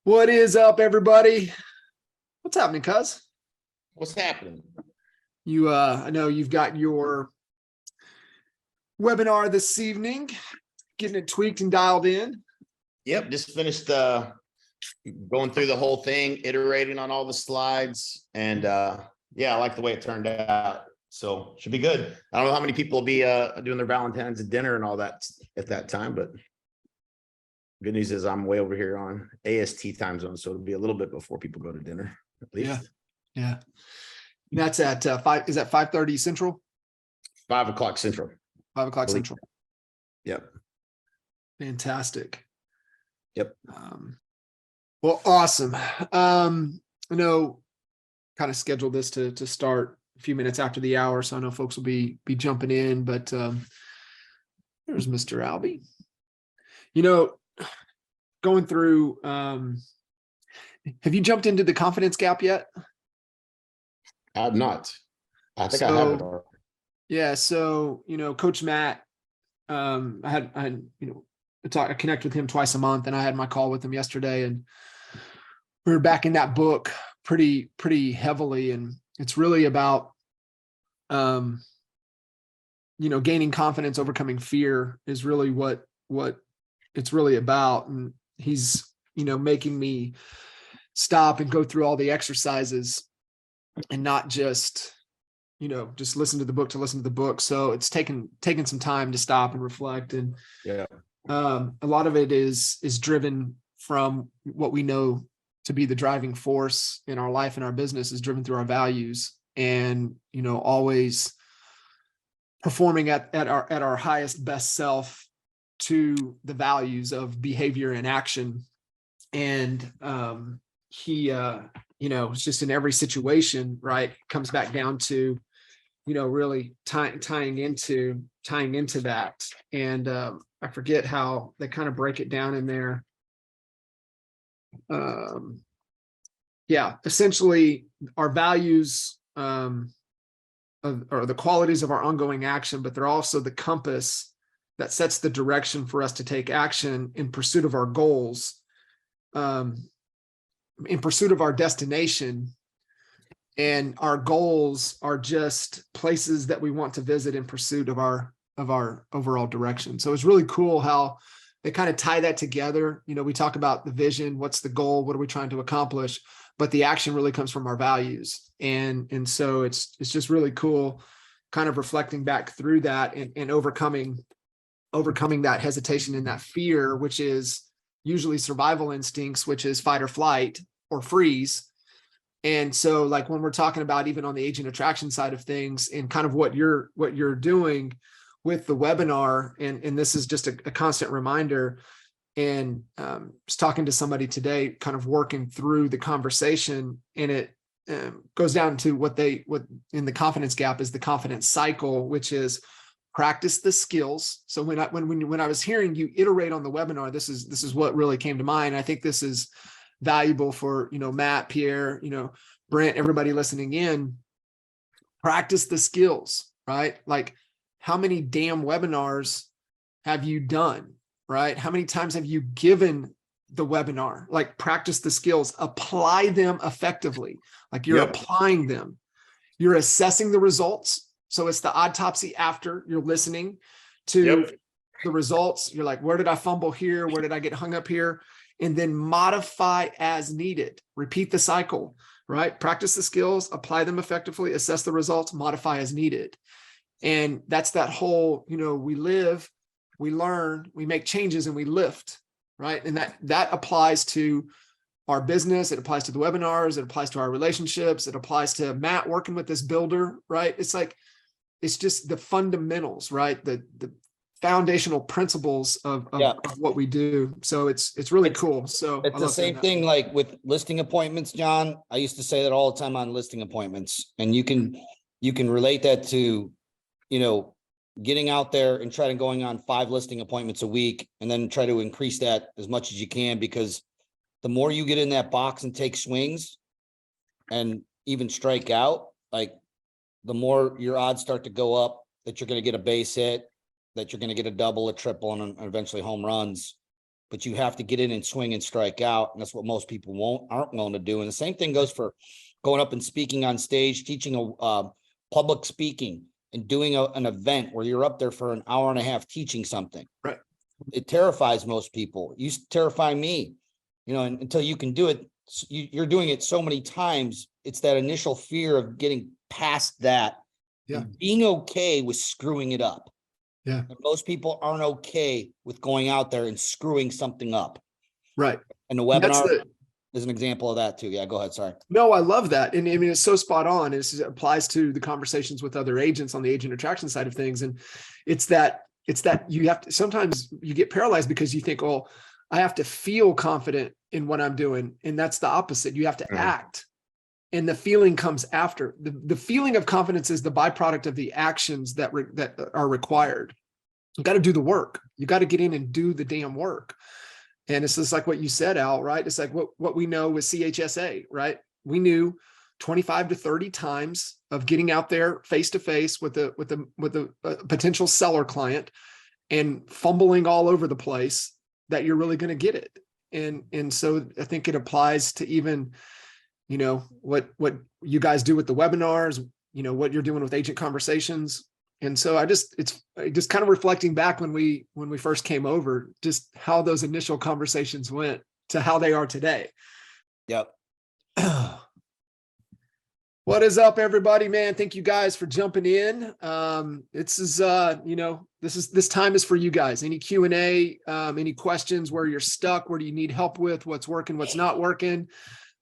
What is up, everybody? What's happening, cuz? What's happening? I know you've got your webinar this evening, getting it tweaked and dialed in. Yep, just finished going through the whole thing, iterating on all the slides, and yeah, I like the way it turned out. So should be good. I don't know how many people will be doing their Valentine's dinner and all that at that time, but good news is I'm way over here on AST time zone, so it'll be a little bit before people go to dinner, at least. Yeah. And that's at 5. Is that 5:30 Central? 5 o'clock Central. 5 o'clock Central. Yep. Fantastic. Yep. Well, awesome. I know kind of scheduled this to start a few minutes after the hour, so I know folks will be jumping in, but there's Mr. Albie. Going through, have you jumped into the confidence gap yet? I have not. I think I have it already. Yeah. So, Coach Matt, I connect with him twice a month, and I had my call with him yesterday, and we were back in that book pretty heavily. And it's really about, gaining confidence, overcoming fear is really what it's really about. And he's, making me stop and go through all the exercises and not just listen to the book to listen to the book. So it's taken some time to stop and reflect. And a lot of it is driven from what we know to be the driving force in our life and our business is driven through our values, and, always performing at our highest, best self to the values of behavior and action. And he it's just in every situation, right, comes back down to really tying into that. And I forget how they kind of break it down in there. Essentially our values are the qualities of our ongoing action, but they're also the compass that sets the direction for us to take action in pursuit of our goals, in pursuit of our destination. And our goals are just places that we want to visit in pursuit of our overall direction. So it's really cool how they kind of tie that together. We talk about the vision, what's the goal, what are we trying to accomplish, but the action really comes from our values. And so it's just really cool kind of reflecting back through that and overcoming that hesitation and that fear, which is usually survival instincts, which is fight or flight or freeze. And so, like, when we're talking about even on the agent attraction side of things and kind of what you're doing with the webinar, and this is just a constant reminder. And was talking to somebody today, kind of working through the conversation, and it goes down to what in the confidence gap is the confidence cycle, which is practice the skills. So when I was hearing you iterate on the webinar, this is what really came to mind. I think this is valuable for, Matt, Pierre, Brent, everybody listening in. Practice the skills, right? Like, how many damn webinars have you done, right? How many times have you given the webinar? Like, practice the skills, apply them effectively. Like, you're applying them, you're assessing the results. So it's the autopsy after you're listening to the results. You're like, where did I fumble here? Where did I get hung up here? And then modify as needed. Repeat the cycle, right? Practice the skills, apply them effectively, assess the results, modify as needed. And that's that whole, we live, we learn, we make changes, and we lift, right? And that applies to our business. It applies to the webinars. It applies to our relationships. It applies to Matt working with this builder, right? It's just the fundamentals, right? The foundational principles of what we do. So it's really cool. So it's the same thing like with listing appointments, John. I used to say that all the time on listing appointments, and you can relate that to, getting out there and try to going on 5 listing appointments a week, and then try to increase that as much as you can, because the more you get in that box and take swings and even strike out, like, the more your odds start to go up that you're going to get a base hit, that you're going to get a double, a triple, and eventually home runs. but you have to get in and swing and strike out. And that's what most people aren't willing to do. And the same thing goes for going up and speaking on stage, teaching public speaking and doing an event where you're up there for an hour and a half teaching something. Right. It terrifies most people. It used to terrify me, and until you can do it, you're doing it so many times. It's that initial fear of getting past that. Yeah. And being okay with screwing it up. Yeah. And most people aren't okay with going out there and screwing something up. Right. And the webinar is an example of that too. Yeah, go ahead. Sorry. No, I love that. And I mean, it's so spot on. It applies to the conversations with other agents on the agent attraction side of things. And it's that you have to, sometimes you get paralyzed because you think, oh, I have to feel confident in what I'm doing. And that's the opposite. You have to act. And the feeling comes after. The feeling of confidence is the byproduct of the actions that are required. You got to do the work. You got to get in and do the damn work. And it's just like what you said, Al, right? It's like what we know with CHSA, right? We knew 25 to 30 times of getting out there face to face with a potential seller client and fumbling all over the place that you're really going to get it. And so I think it applies to even, what you guys do with the webinars, what you're doing with agent conversations. And so it's just kind of reflecting back when we first came over, just how those initial conversations went to how they are today. Yep. What is up, everybody, man? Thank you guys for jumping in. This time is for you guys. Any Q&A, any questions where you're stuck, where do you need help with, what's working, what's not working?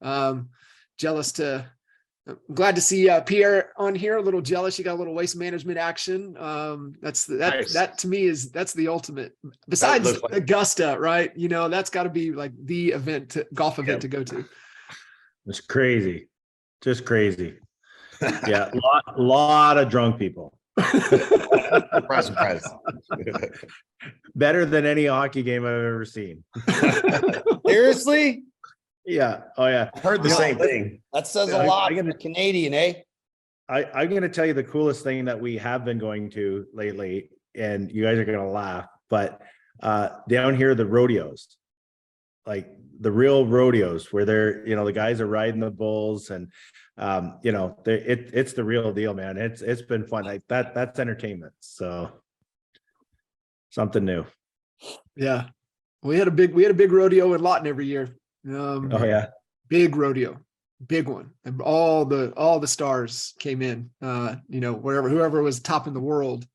I'm glad to see Pierre on here. A little jealous. You got a little waste management action. Nice. That to me that's the ultimate. Besides Augusta, right? That's got to be like the golf event to go to. It's crazy, just crazy. Yeah, lot of drunk people. Surprise. Better than any hockey game I've ever seen. Seriously? Yeah. Oh yeah. I've heard the same thing. That says a lot for Canadian, eh? I'm going to tell you the coolest thing that we have been going to lately, and you guys are going to laugh, but down here, the rodeos, like the real rodeos where the guys are riding the bulls and, it's the real deal, man. It's been fun. Like that's entertainment. So something new. Yeah. We had a big rodeo in Lawton every year. Oh yeah. Big rodeo, big one. And all the stars came in, whoever was top in the world,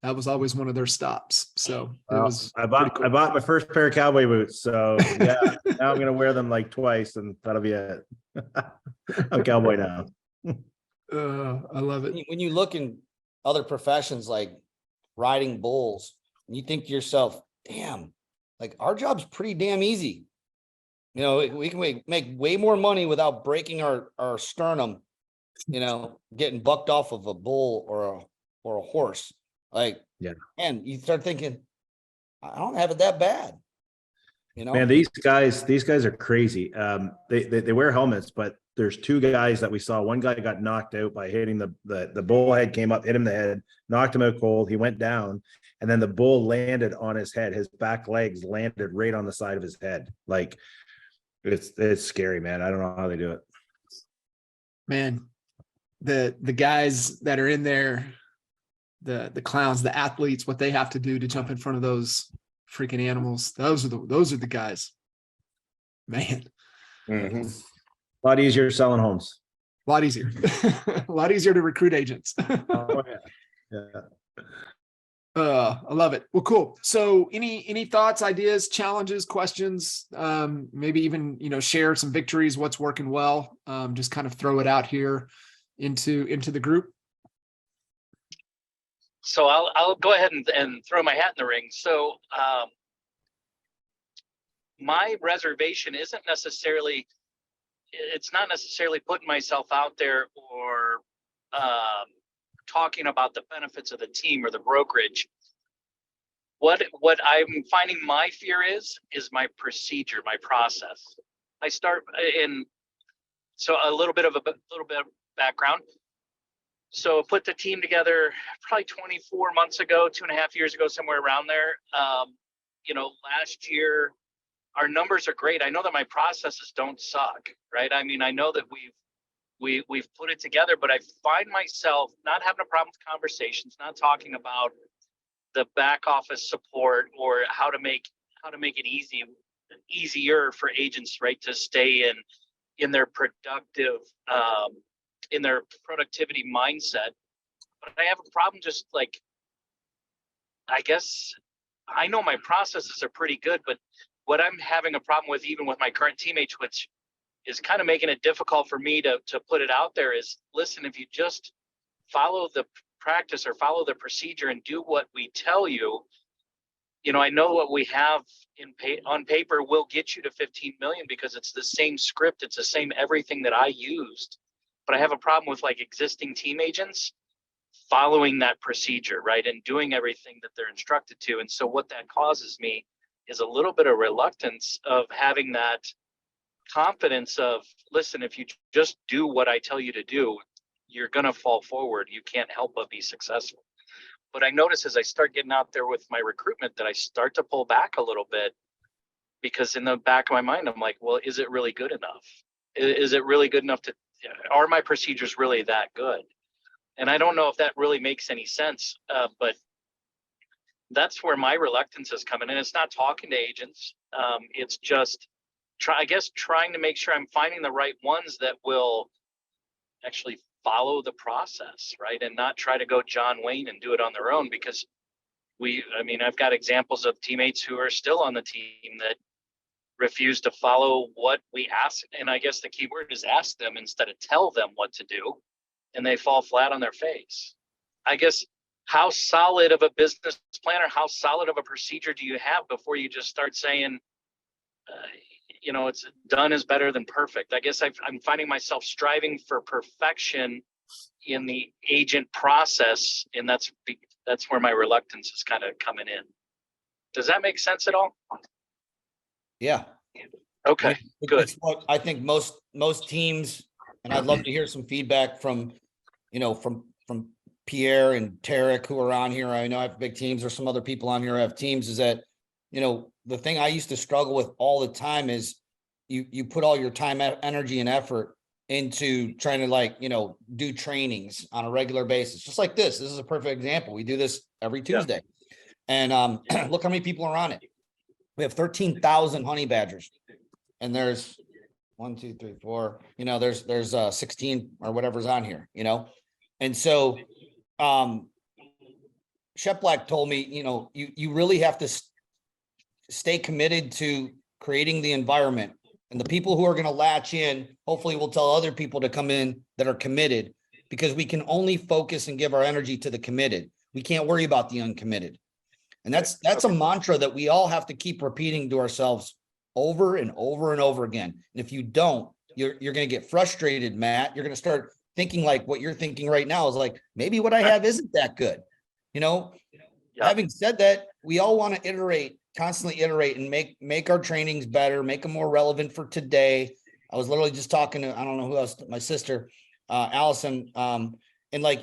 that was always one of their stops. So it was. I bought my first pair of cowboy boots. So yeah, now I'm going to wear them like twice and that'll be it. I'm a cowboy now. I love it. When you look in other professions like riding bulls, and you think to yourself, damn, like our job's pretty damn easy. We can make way more money without breaking our sternum, getting bucked off of a bull or a horse. Like, yeah. And you start thinking, I don't have it that bad. Man, these guys are crazy. They wear helmets, but there's two guys that we saw. One guy got knocked out by hitting the bull head, came up, hit him in the head, knocked him out cold. He went down, and then the bull landed on his head. His back legs landed right on the side of his head. Like, it's scary, man. I don't know how they do it. Man, the guys that are in there, the clowns, the athletes, what they have to do to jump in front of those freaking animals. Those are the guys, man. Mm-hmm. A lot easier selling homes. A lot easier. A lot easier to recruit agents. Oh, yeah. I love it. Well, cool. So any thoughts, ideas, challenges, questions, maybe even, share some victories, what's working well, just kind of throw it out here into the group. So I'll go ahead and throw my hat in the ring. So my reservation isn't necessarily, it's not necessarily putting myself out there or talking about the benefits of the team or the brokerage. What I'm finding my fear is my procedure, my process. I start in, so a little bit of background. So put the team together probably 24 months ago, 2.5 years ago, somewhere around there. last year, our numbers are great. I know that my processes don't suck, right? I mean, I know that we've put it together, but I find myself not having a problem with conversations, not talking about the back office support or how to make it easier for agents, right, to stay in their in their productivity mindset. But I have a problem just like, I guess I know my processes are pretty good, but what I'm having a problem with, even with my current teammates, which is kind of making it difficult for me to put it out there, is listen, if you just follow the practice or follow the procedure and do what we tell you, I know what we have on paper will get you to 15 million because it's the same script. It's the same everything that I used, but I have a problem with like existing team agents following that procedure, right? And doing everything that they're instructed to. And so what that causes me is a little bit of reluctance of having that confidence of, listen, if you just do what I tell you to do, you're going to fall forward. You can't help but be successful. But I notice as I start getting out there with my recruitment that I start to pull back a little bit, because in the back of my mind, I'm like, well, is it really good enough? Is it really good enough are my procedures really that good? And I don't know if that really makes any sense, but that's where my reluctance is coming. And it's not talking to agents. It's just trying to make sure I'm finding the right ones that will actually follow the process, right? And not try to go John Wayne and do it on their own, because I've got examples of teammates who are still on the team that refuse to follow what we ask. And I guess the key word is ask them instead of tell them what to do. And they fall flat on their face. I guess, how solid of a business plan or how solid of a procedure do you have before you just start saying, it's done is better than perfect? I guess I'm finding myself striving for perfection in the agent process. And that's where my reluctance is kind of coming in. Does that make sense at all? Yeah. Okay, good. It's what I think most teams, and I'd love to hear some feedback from Pierre and Tarek, who are on here. I know I have big teams, or some other people on here who have teams, is that, the thing I used to struggle with all the time is you put all your time, energy, and effort into trying to do trainings on a regular basis. Just like this is a perfect example. We do this every Tuesday. And look how many people are on it. We have 13,000 honey badgers, and there's 1, 2, 3, 4, there's 16 or whatever's on here, And so Shep Black told me, you really have to stay committed to creating the environment, and the people who are going to latch in, hopefully will tell other people to come in that are committed, because we can only focus and give our energy to the committed. We can't worry about the uncommitted. And that's a mantra that we all have to keep repeating to ourselves over and over and over again. And if you don't, you're going to get frustrated, Matt. You're going to start thinking like what you're thinking right now is like, maybe what I have isn't that good. Having said that, we all want to constantly iterate and make our trainings better, make them more relevant for today. I was literally just talking to, I don't know who else, my sister, Allison, and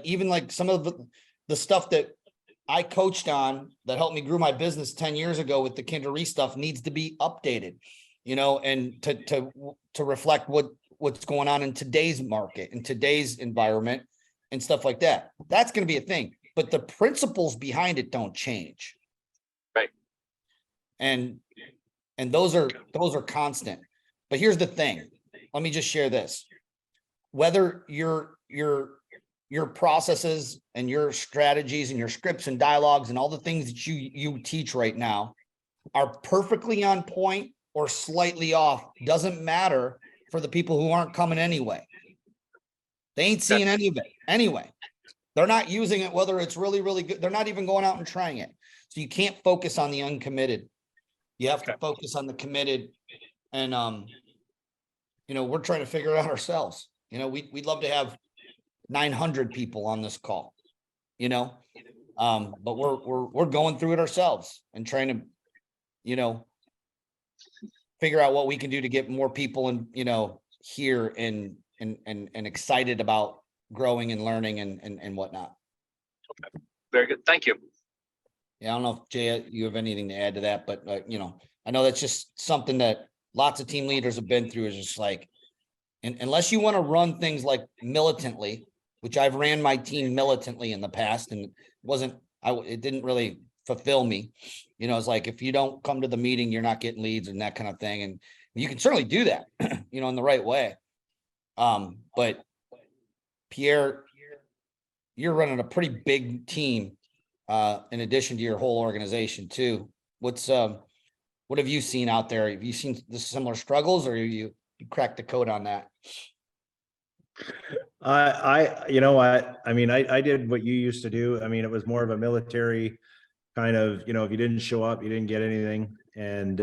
even some of the stuff that I coached on that helped me grow my business 10 years ago with the Kindery stuff needs to be updated, and to reflect what's going on in today's market, in today's environment and stuff like that. That's going to be a thing, but the principles behind it don't change. Right. And those are constant. But here's the thing. Let me just share this. Whether your processes and your strategies and your scripts and dialogues and all the things that you teach right now are perfectly on point or slightly off, doesn't matter for the people who aren't coming anyway. They ain't seeing any of it anyway. They're not using it, whether it's really, really good. They're not even going out and trying it. So you can't focus on the uncommitted. You have to focus on the committed. And, we're trying to figure it out ourselves. We'd love to have 900 people on this call, but we're going through it ourselves and trying to, figure out what we can do to get more people and, here and excited about growing and learning and whatnot. Okay. Very good. Thank you. Yeah, I don't know if Jay, you have anything to add to that, but you know, I know that's just something that lots of team leaders have been through, is just like, and unless you want to run things like militantly, which I've ran my team militantly in the past, and it didn't really fulfill me. You know, it's like, if you don't come to the meeting, you're not getting leads and that kind of thing. And you can certainly do that, you know, in the right way. But Pierre, you're running a pretty big team, in addition to your whole organization too. What have you seen out there? Have you seen the similar struggles, or you cracked the code on that? You know what? I mean, I did what you used to do. I mean, it was more of a military kind of, you know, if you didn't show up, you didn't get anything. And,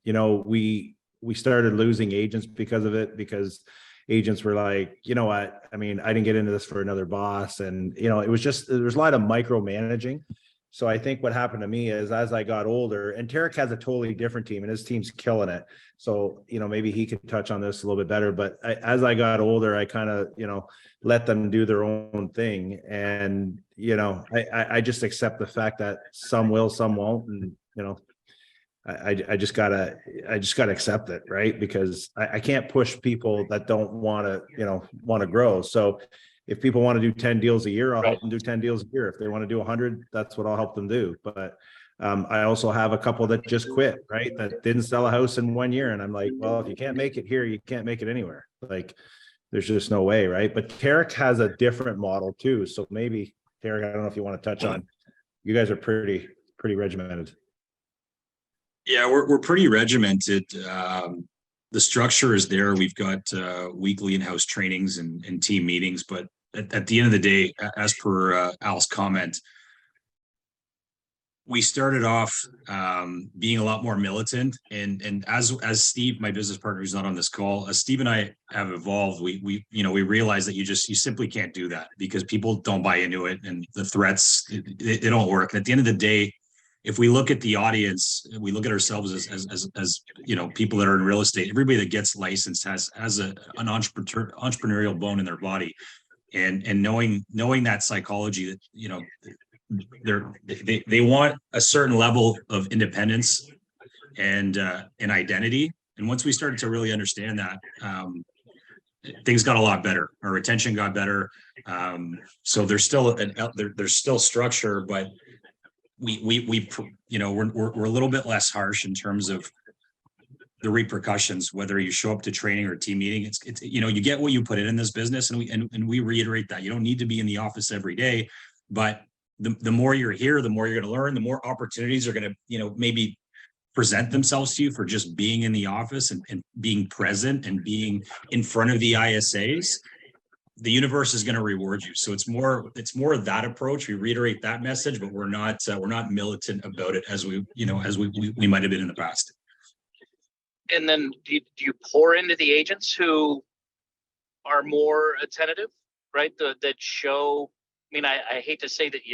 you know, we started losing agents because of it, because agents were like, you know what? I mean, I didn't get into this for another boss. And, you know, it was just, there was a lot of micromanaging. So I think what happened to me is, as I got older, and Tarek has a totally different team and his team's killing it. So, you know, maybe he could touch on this a little bit better, but as I got older, I kind of, you know, let them do their own thing. And, you know, I just accept the fact that some will, some won't. And, you know, I just gotta accept it, right? Because I can't push people that don't want to, you know, want to grow. So if people want to do 10 deals a year, I'll help them do 10 deals a year. If they want to do 100, that's what I'll help them do. But I also have a couple that just quit, right? That didn't sell a house in 1 year. And I'm like, well, if you can't make it here, you can't make it anywhere. Like, there's just no way, right? But Tarek has a different model too. So maybe, Tarek, I don't know if you want to touch on, you guys are pretty regimented. Yeah, we're pretty regimented. The structure is there. We've got weekly in-house trainings and team meetings, but at the end of the day, as per Al's comment, we started off being a lot more militant, and as Steve, my business partner, who's not on this call, as Steve and I have evolved, we realize that you simply can't do that, because people don't buy into it, and the threats, they don't work. And at the end of the day, if we look at the audience, we look at ourselves as you know, people that are in real estate. Everybody that gets licensed has an entrepreneurial bone in their body, and knowing that psychology, that, you know, they want a certain level of independence and identity. And once we started to really understand that, things got a lot better. Our retention got better. So there's still structure, but we you know, we're a little bit less harsh in terms of the repercussions, whether you show up to training or team meeting. It's you know, you get what you put in this business, and we reiterate that you don't need to be in the office every day, but the more you're here, the more you're going to learn, the more opportunities are going to, you know, maybe present themselves to you for just being in the office and being present and being in front of the ISAs. The universe is going to reward you. So it's more of that approach. We reiterate that message, but we're not militant about it as we might have been in the past. And then do you pour into the agents who are more attentive, right? That show, I mean, I hate to say that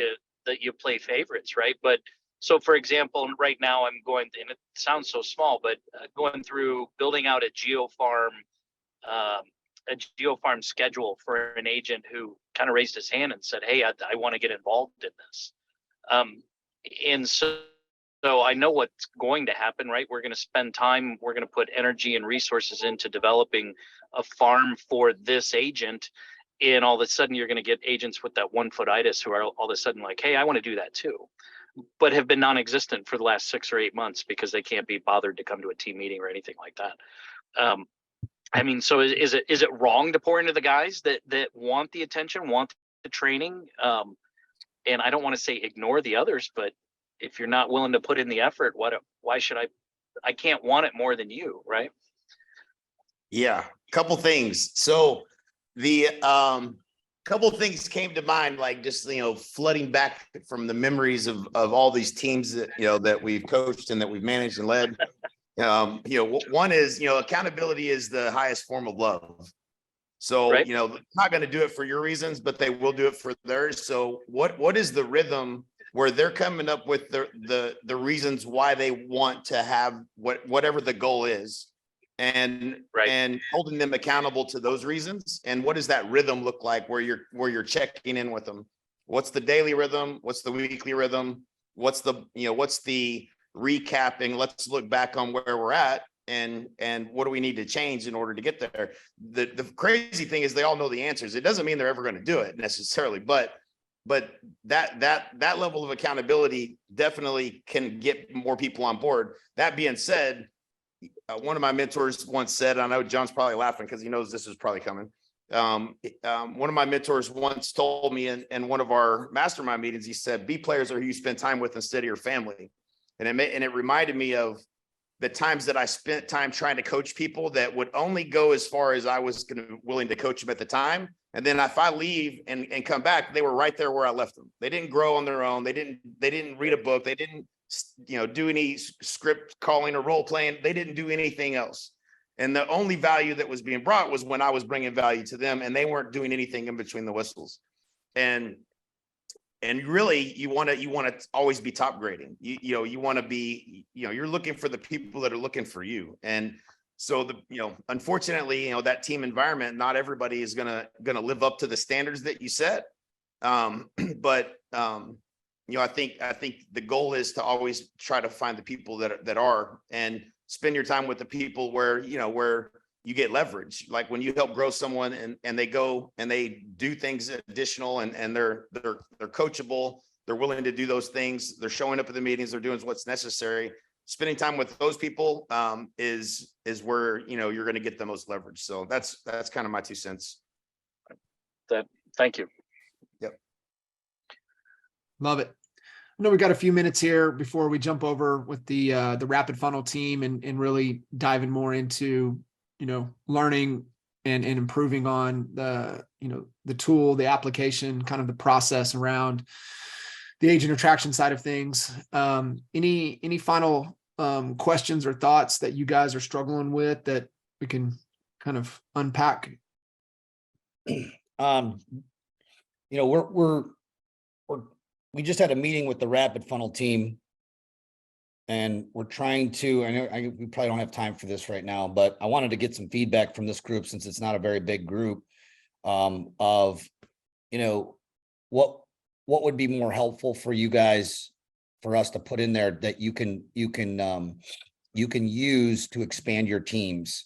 you play favorites, right? But so, for example, right now I'm going, and it sounds so small, but going through building out a geofarm schedule for an agent who kind of raised his hand and said, "Hey, I want to get involved in this." And so I know what's going to happen, right? We're going to spend time, we're going to put energy and resources into developing a farm for this agent. And all of a sudden you're going to get agents with that 1-foot-itis who are all of a sudden like, "Hey, I want to do that too," but have been non-existent for the last 6 or 8 months because they can't be bothered to come to a team meeting or anything like that. I mean, so is it wrong to pour into the guys that want the attention, want the training? And I don't want to say ignore the others, but if you're not willing to put in the effort, why should I can't want it more than you, right? Yeah, couple things. So the couple things came to mind, like just, you know, flooding back from the memories of all these teams that, you know, that we've coached and that we've managed and led. You know, one is, you know, accountability is the highest form of love. So, right. You know, they're not going to do it for your reasons, but they will do it for theirs. So what is the rhythm where they're coming up with the reasons why they want to have whatever the goal is, and right. And holding them accountable to those reasons? And what does that rhythm look like where you're checking in with them? What's the daily rhythm? What's the weekly rhythm? what's the recapping? Let's look back on where we're at and what do we need to change in order to get there? The crazy thing is they all know the answers. It doesn't mean they're ever going to do it necessarily, but that level of accountability definitely can get more people on board. That being said, one of my mentors once said, I know John's probably laughing because he knows this is probably coming. One of my mentors once told me in one of our mastermind meetings, he said, B players are who you spend time with instead of your family. And it reminded me of the times that I spent time trying to coach people that would only go as far as I was willing to coach them at the time. And then if I leave and come back, they were right there where I left them. They didn't grow on their own. They didn't read a book. They didn't, do any script calling or role playing. They didn't do anything else. And the only value that was being brought was when I was bringing value to them, and they weren't doing anything in between the whistles. And really, you want to always be top grading. You want to be, you're looking for the people that are looking for you. And so unfortunately, that team environment, not everybody is gonna live up to the standards that you set. But I think the goal is to always try to find the people that are, and spend your time with the people where you get leverage. Like when you help grow someone and they go and they do things additional and they're coachable, they're willing to do those things, they're showing up at the meetings, they're doing what's necessary. Spending time with those people is where you're going to get the most leverage. So that's kind of my 2 cents. Thank you. Yep. Love it. I know we got a few minutes here before we jump over with the rapid funnel team and really diving more into learning and improving on the tool, the application, kind of the process around the agent attraction side of things. Any final questions or thoughts that you guys are struggling with that we can kind of unpack? We just had a meeting with the rapid funnel team, and we're trying to, we probably don't have time for this right now, but I wanted to get some feedback from this group, since it's not a very big group, of what would be more helpful for you guys, for us to put in there that you can use to expand your teams,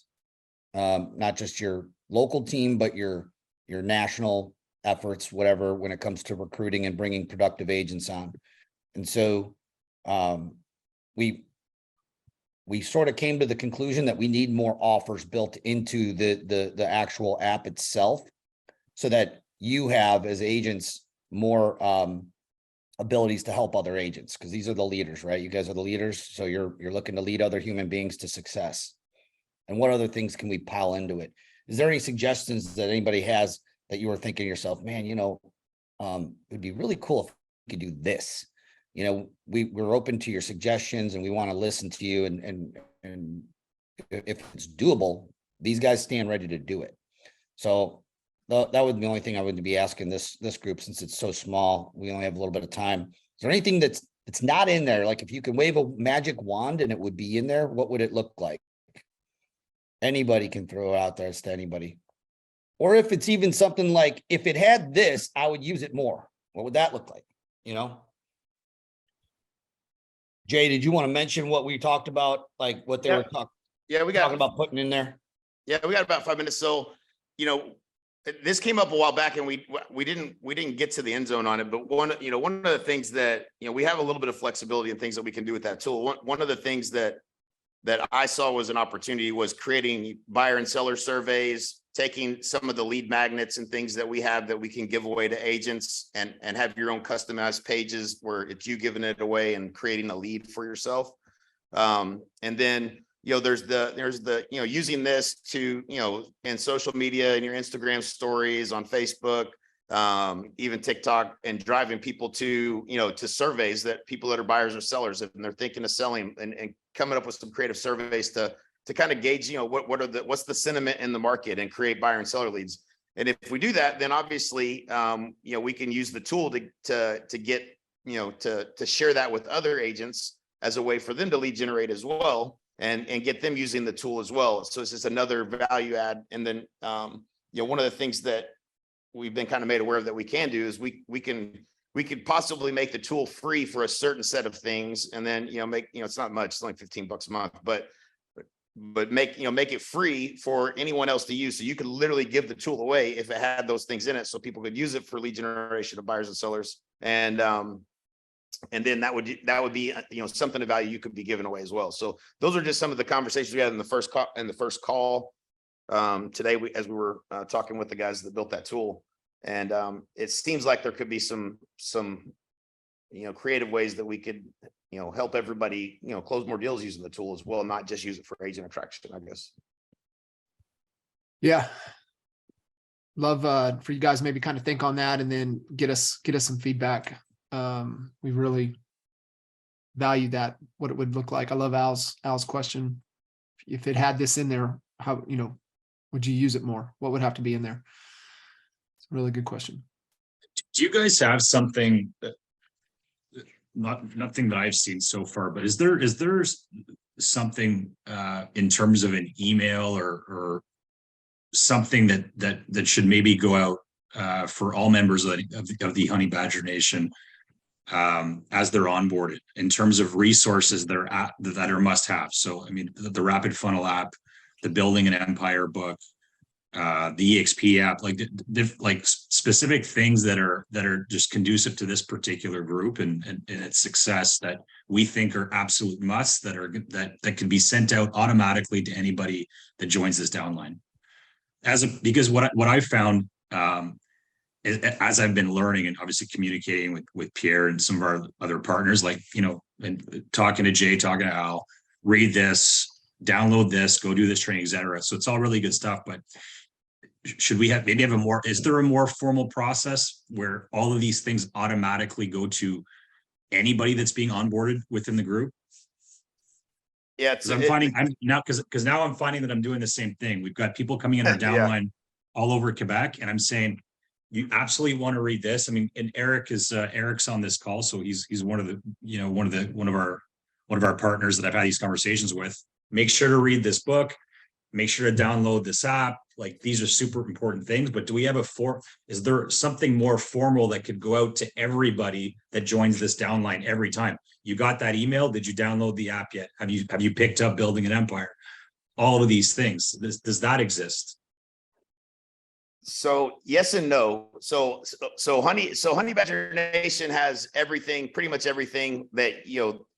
not just your local team, but your national efforts, whatever, when it comes to recruiting and bringing productive agents on. And so we sort of came to the conclusion that we need more offers built into the actual app itself, so that you have, as agents, more abilities to help other agents, because these are the leaders, right? You guys are the leaders, so you're looking to lead other human beings to success. And what other things can we pile into it? Is there any suggestions that anybody has that you were thinking to yourself, man, it'd be really cool if we could do this? We're open to your suggestions, and we want to listen to you, and if it's doable, these guys stand ready to do it. So that would be the only thing I would be asking this group, since it's so small. We only have a little bit of time. Is there anything that's not in there? Like, if you can wave a magic wand and it would be in there, what would it look like? Anybody can throw it out there to anybody. Or if it's even something like, if it had this, I would use it more. What would that look like? Jay, did you want to mention what we talked about, like what they were talking? Yeah, we got talking about putting in there. Yeah, we got about 5 minutes. So, this came up a while back, and we didn't get to the end zone on it. But one of the things that we have a little bit of flexibility and things that we can do with that tool. One of the things that I saw was an opportunity was creating buyer and seller surveys, taking some of the lead magnets and things that we have that we can give away to agents, and have your own customized pages where it's you giving it away and creating a lead for yourself. And then, there's the using this to, in social media, in your Instagram stories, on Facebook, even TikTok, and driving people to, to surveys that people that are buyers or sellers, and they're thinking of selling, and coming up with some creative surveys to kind of gauge, what's the sentiment in the market, and create buyer and seller leads. And if we do that, then obviously, we can use the tool to get, to share that with other agents as a way for them to lead generate as well, and get them using the tool as well. So it's just another value add. And then, one of the things that we've been kind of made aware of that we can do is we can we could possibly make the tool free for a certain set of things, and then, make, it's not much, it's only $15 a month, but make it free for anyone else to use. So you could literally give the tool away if it had those things in it, so people could use it for lead generation of buyers and sellers. And then that would be, something of value you could be giving away as well. So those are just some of the conversations we had in the first call today, as we were talking with the guys that built that tool. And it seems like there could be some creative ways that we could help everybody close more deals using the tool as well, not just use it for agent attraction, I guess. Yeah. Love for you guys maybe kind of think on that and then get us some feedback. We really value that, what it would look like. I love Al's question. If it had this in there, how, would you use it more? What would have to be in there? It's a really good question. Do you guys have something that, nothing that I've seen so far, but is there something in terms of an email or something that should maybe go out for all members of the Honey Badger Nation as they're onboarded, in terms of resources that are must have? So, I mean, the Rapid Funnel app, the Building an Empire book, the EXP app, like specific things that are just conducive to this particular group and its success, that we think are absolute musts, that can be sent out automatically to anybody that joins this downline. Because what I found, as I've been learning and obviously communicating with Pierre and some of our other partners, and talking to Jay, talking to Al, read this, download this, go do this training, etc. So it's all really good stuff, but should we have is there a more formal process where all of these things automatically go to anybody that's being onboarded within the group? Yeah, because now I'm finding that I'm doing the same thing. We've got people coming in our downline all over Quebec, and I'm saying, you absolutely want to read this. I mean, and Eric's on this call, so he's one of our partners that I've had these conversations with. Make sure to read this book. Make sure to download this app. Like, these are super important things. But do we have is there something more formal that could go out to everybody that joins this downline every time? You got that email? Did you download the app yet? Have you picked up Building an Empire? All of these things. Does that exist? So yes and no. So Honey Badger Nation has everything, pretty much everything that,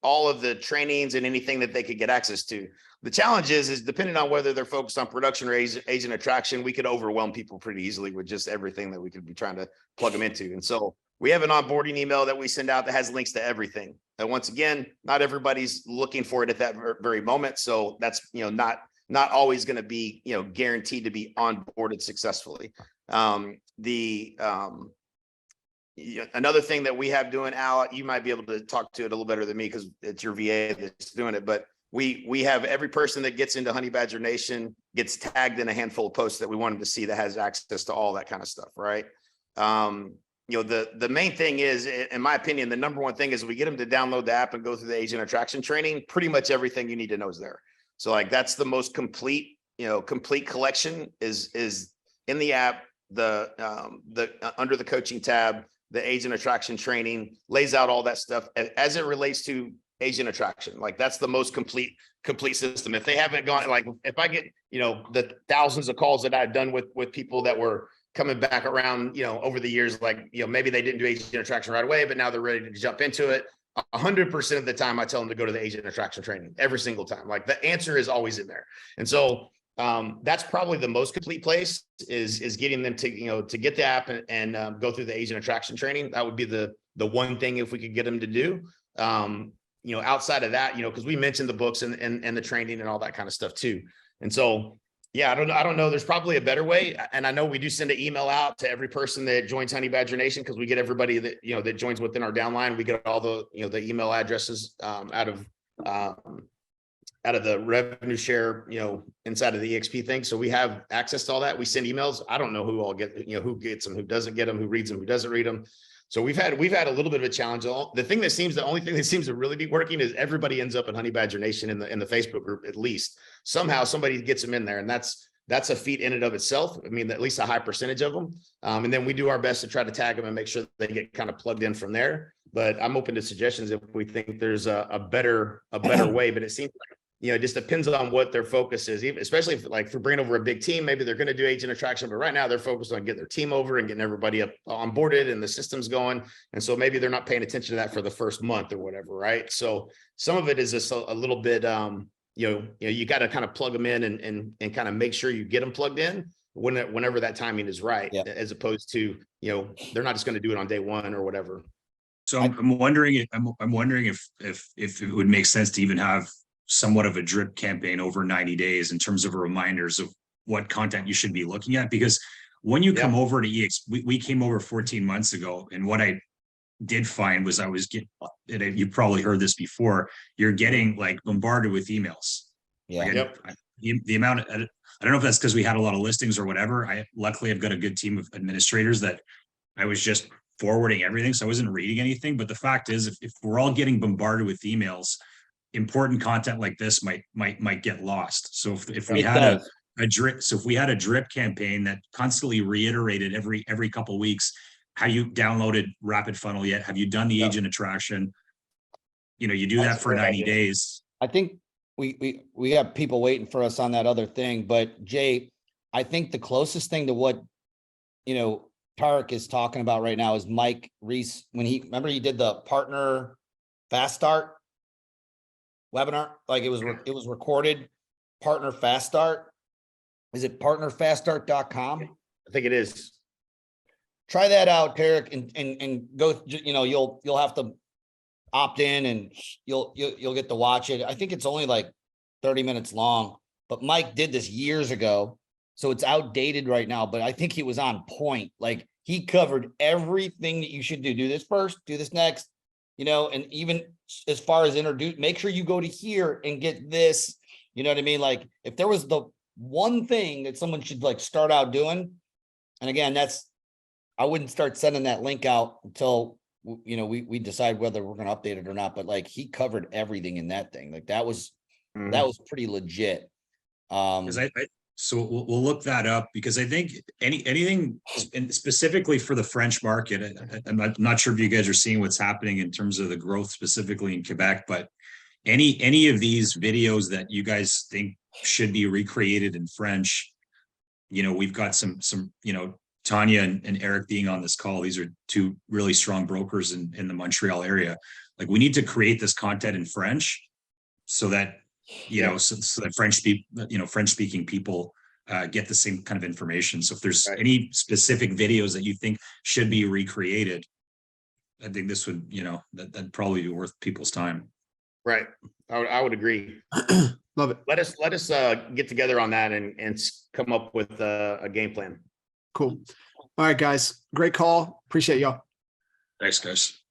all of the trainings and anything that they could get access to. The challenge is depending on whether they're focused on production or agent attraction, we could overwhelm people pretty easily with just everything that we could be trying to plug them into. And so we have an onboarding email that we send out that has links to everything. And once again, not everybody's looking for it at that very moment. So that's, not always going to be, guaranteed to be onboarded successfully. Another thing that we have doing, Al, you might be able to talk to it a little better than me because it's your VA that's doing it, but we have every person that gets into Honey Badger Nation gets tagged in a handful of posts that we want them to see that has access to all that kind of stuff, right? The main thing is, in my opinion, the number one thing is we get them to download the app and go through the agent attraction training. Pretty much everything you need to know is there. So like, that's the most complete collection is in the app. The under the coaching tab, the agent attraction training lays out all that stuff as it relates to agent attraction. Like, that's the most complete system. If they haven't gone, like, if I get, the thousands of calls that I've done with people that were coming back around, over the years, like, maybe they didn't do agent attraction right away, but now they're ready to jump into it. 100% of the time I tell them to go to the agent attraction training every single time. Like, the answer is always in there. And so that's probably the most complete place is getting them to, to get the app and go through the agent attraction training. That would be the one thing if we could get them to do. Outside of that, because we mentioned the books and the training and all that kind of stuff too. And so, yeah, I don't know. There's probably a better way. And I know we do send an email out to every person that joins Honey Badger Nation, because we get everybody that, that joins within our downline. We get all the, the email addresses out of the revenue share, inside of the EXP thing. So we have access to all that. We send emails. I don't know who all get, who gets them, who doesn't get them, who reads them, who doesn't read them. So we've had a little bit of a challenge. The only thing that seems to really be working is everybody ends up in Honey Badger Nation in the Facebook group. At least somehow somebody gets them in there, and that's that's a feat in and of itself. I mean, at least a high percentage of them. And then we do our best to try to tag them and make sure they get kind of plugged in from there. But I'm open to suggestions if we think there's a better way. But it seems like, it just depends on what their focus is, even especially if we're bringing over a big team, maybe they're going to do agent attraction, but right now they're focused on getting their team over and getting everybody up onboarded and the systems going. And so maybe they're not paying attention to that for the first month or whatever. Right. So some of it is just a little bit, you got to kind of plug them in and kind of make sure you get them plugged in whenever that timing is right, Yeah. as opposed to, they're not just going to do it on day one or whatever. So I'm wondering if it would make sense to even have somewhat of a drip campaign over 90 days in terms of reminders of what content you should be looking at. Because when you come over to EX, we came over 14 months ago, and what I did find was I was getting, you probably heard this before, you're getting like bombarded with emails. Yeah. Like the amount, I don't know if that's because we had a lot of listings or whatever. Luckily I've got a good team of administrators that I was just forwarding everything. So I wasn't reading anything. But the fact is, if we're all getting bombarded with emails, important content like this might get lost. So if we had a drip, if we had a drip campaign that constantly reiterated every couple of weeks, have you downloaded Rapid Funnel yet? Have you done the agent attraction? You do that for 90 days. I think we have people waiting for us on that other thing, but Jay, I think the closest thing to what, Tarek is talking about right now is Mike Reese. When he did the partner fast start webinar, like it was recorded, partner fast start. Is it partnerfaststart.com? I think it is. Try that out, Tarek, and go, you'll have to opt in and you'll get to watch it. I think it's only like 30 minutes long, but Mike did this years ago, so it's outdated right now, but I think he was on point. Like he covered everything that you should do. Do this first, do this next, and even as far as make sure you go to here and get this, you know what I mean? Like if there was the one thing that someone should like start out doing, and again, I wouldn't start sending that link out until, we decide whether we're going to update it or not, but like he covered everything in that thing. Like that was pretty legit. So we'll look that up, because I think anything, and specifically for the French market, I'm not sure if you guys are seeing what's happening in terms of the growth specifically in Quebec, but any of these videos that you guys think should be recreated in French, we've got some Tanya and Eric being on this call. These are two really strong brokers in the Montreal area. Like we need to create this content in French so that so that French speaking people get the same kind of information. So if there's any specific videos that you think should be recreated, I think this would, that'd probably be worth people's time. Right. I would agree. Love it. Let us get together on that and come up with a game plan. Cool. All right, guys. Great call. Appreciate y'all. Thanks, guys.